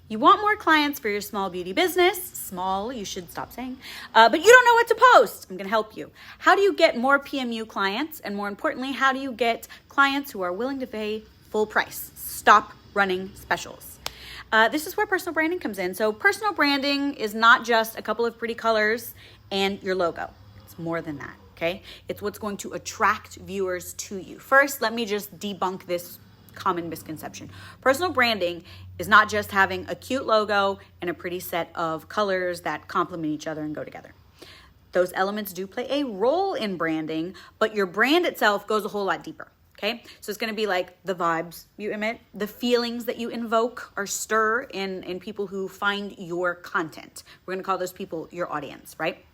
You want more clients for your small beauty business. Small, you should stop saying. But you don't know what to post. I'm going to help you. How do you get more PMU clients? And more importantly, how do you get clients who are willing to pay full price? Stop running specials. This is where personal branding comes in. So personal branding is not just a couple of pretty colors and your logo. It's more than that, okay? It's what's going to attract viewers to you. First, let me just debunk this common misconception. Personal branding is not just having a cute logo and a pretty set of colors that complement each other and go together. Those elements do play a role in branding, but your brand itself goes a whole lot deeper. Okay, so it's going to be like the vibes you emit, the feelings that you invoke or stir in people who find your content. We're going to call those people your audience, right?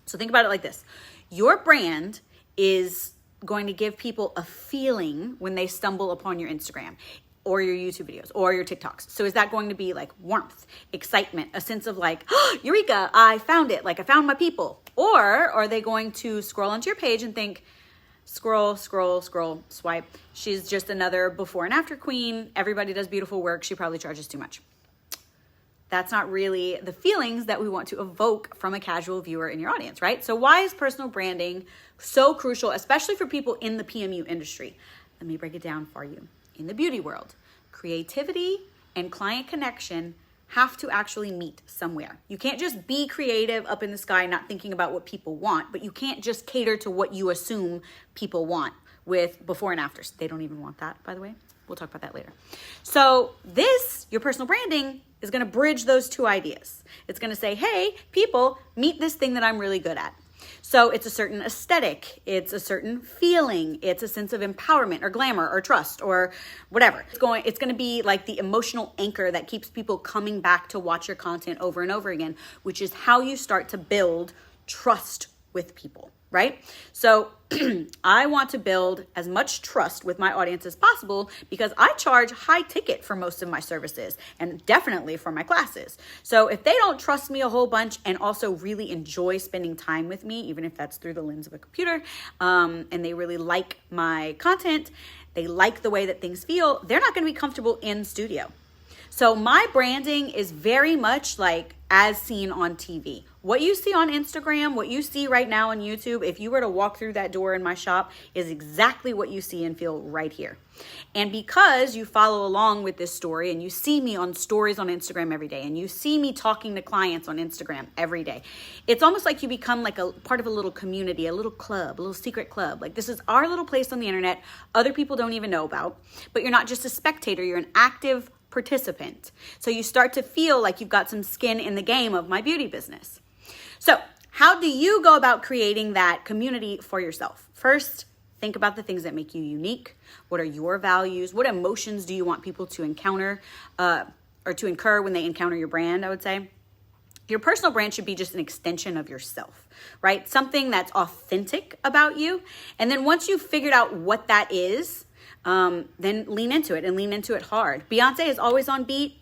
So think about it like this. Your brand is going to give people a feeling when they stumble upon your Instagram or your YouTube videos or your TikToks. So is that going to be like warmth, excitement, a sense of like, oh, Eureka, I found it, like I found my people? Or are they going to scroll onto your page and think, scroll, swipe. She's just another before and after queen. Everybody does beautiful work. She probably charges too much. That's not really the feelings that we want to evoke from a casual viewer in your audience, right? So why is personal branding so crucial, especially for people in the PMU industry? Let me break it down for you. In the beauty world, creativity and client connection have to actually meet somewhere. You can't just be creative up in the sky, not thinking about what people want, but you can't just cater to what you assume people want with before and afters. They don't even want that, by the way. We'll talk about that later. So this, your personal branding, is going to bridge those two ideas. It's going to say, hey, people, meet this thing that I'm really good at. So it's a certain aesthetic, it's a certain feeling, it's a sense of empowerment or glamour or trust or whatever. It's going to be like the emotional anchor that keeps people coming back to watch your content over and over again, which is how you start to build trust with people, right? So I want to build as much trust with my audience as possible because I charge high ticket for most of my services and definitely for my classes. So if they don't trust me a whole bunch and also really enjoy spending time with me, even if that's through the lens of a computer, and they really like my content, they like the way that things feel, they're not going to be comfortable in studio. So my branding is very much like as seen on TV. What you see on Instagram, what you see right now on YouTube, if you were to walk through that door in my shop, is exactly what you see and feel right here. And because you follow along with this story and you see me on stories on Instagram every day and you see me talking to clients on Instagram every day, it's almost like you become like a part of a little community, a little club, a little secret club. Like this is our little place on the internet other people don't even know about, but you're not just a spectator, you're an active participant. So you start to feel like you've got some skin in the game of my beauty business. So how do you go about creating that community for yourself? First, think about the things that make you unique. What are your values? What emotions do you want people to encounter or to incur when they encounter your brand, I would say? Your personal brand should be just an extension of yourself, right? Something that's authentic about you. And then once you've figured out what that is, then lean into it and lean into it hard. Beyonce is always on beat.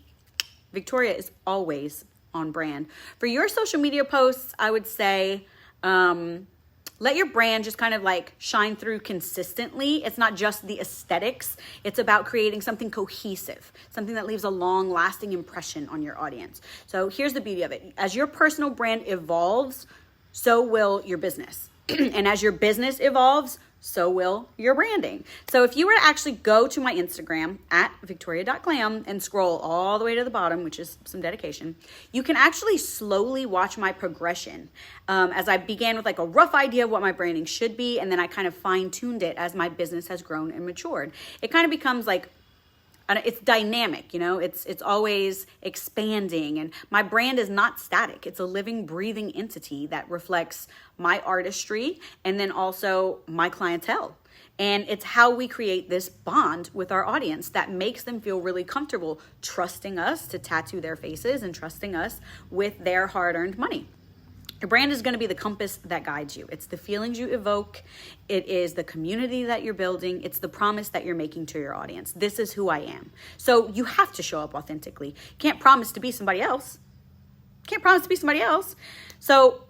Victoria is always on brand. For your social media posts, I would say, let your brand just kind of like shine through consistently. It's not just the aesthetics. It's about creating something cohesive, something that leaves a long lasting impression on your audience. So here's the beauty of it. As your personal brand evolves, so will your business. And as your business evolves, so will your branding. So if you were to actually go to my Instagram at victoria.glam and scroll all the way to the bottom, which is some dedication, you can actually slowly watch my progression as I began with like a rough idea of what my branding should be. And then I kind of fine-tuned it as my business has grown and matured. It kind of becomes like, it's dynamic, you know, it's always expanding, and my brand is not static. It's a living, breathing entity that reflects my artistry and then also my clientele. And it's how we create this bond with our audience that makes them feel really comfortable trusting us to tattoo their faces and trusting us with their hard-earned money. Your brand is going to be the compass that guides you. It's the feelings you evoke. It is the community that you're building. It's the promise that you're making to your audience. This is who I am. So you have to show up authentically. You can't promise to be somebody else. So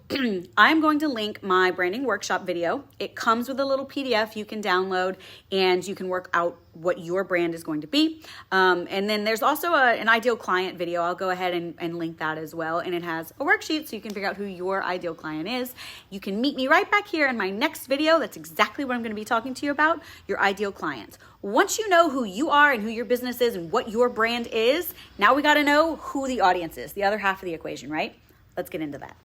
I'm going to link my branding workshop video. It comes with a little PDF you can download and you can work out what your brand is going to be. And then there's also an ideal client video. I'll go ahead and link that as well. And it has a worksheet so you can figure out who your ideal client is. You can meet me right back here in my next video. That's exactly what I'm going to be talking to you about, your ideal client. Once you know who you are and who your business is and what your brand is, now we got to know who the audience is, the other half of the equation, right? Let's get into that.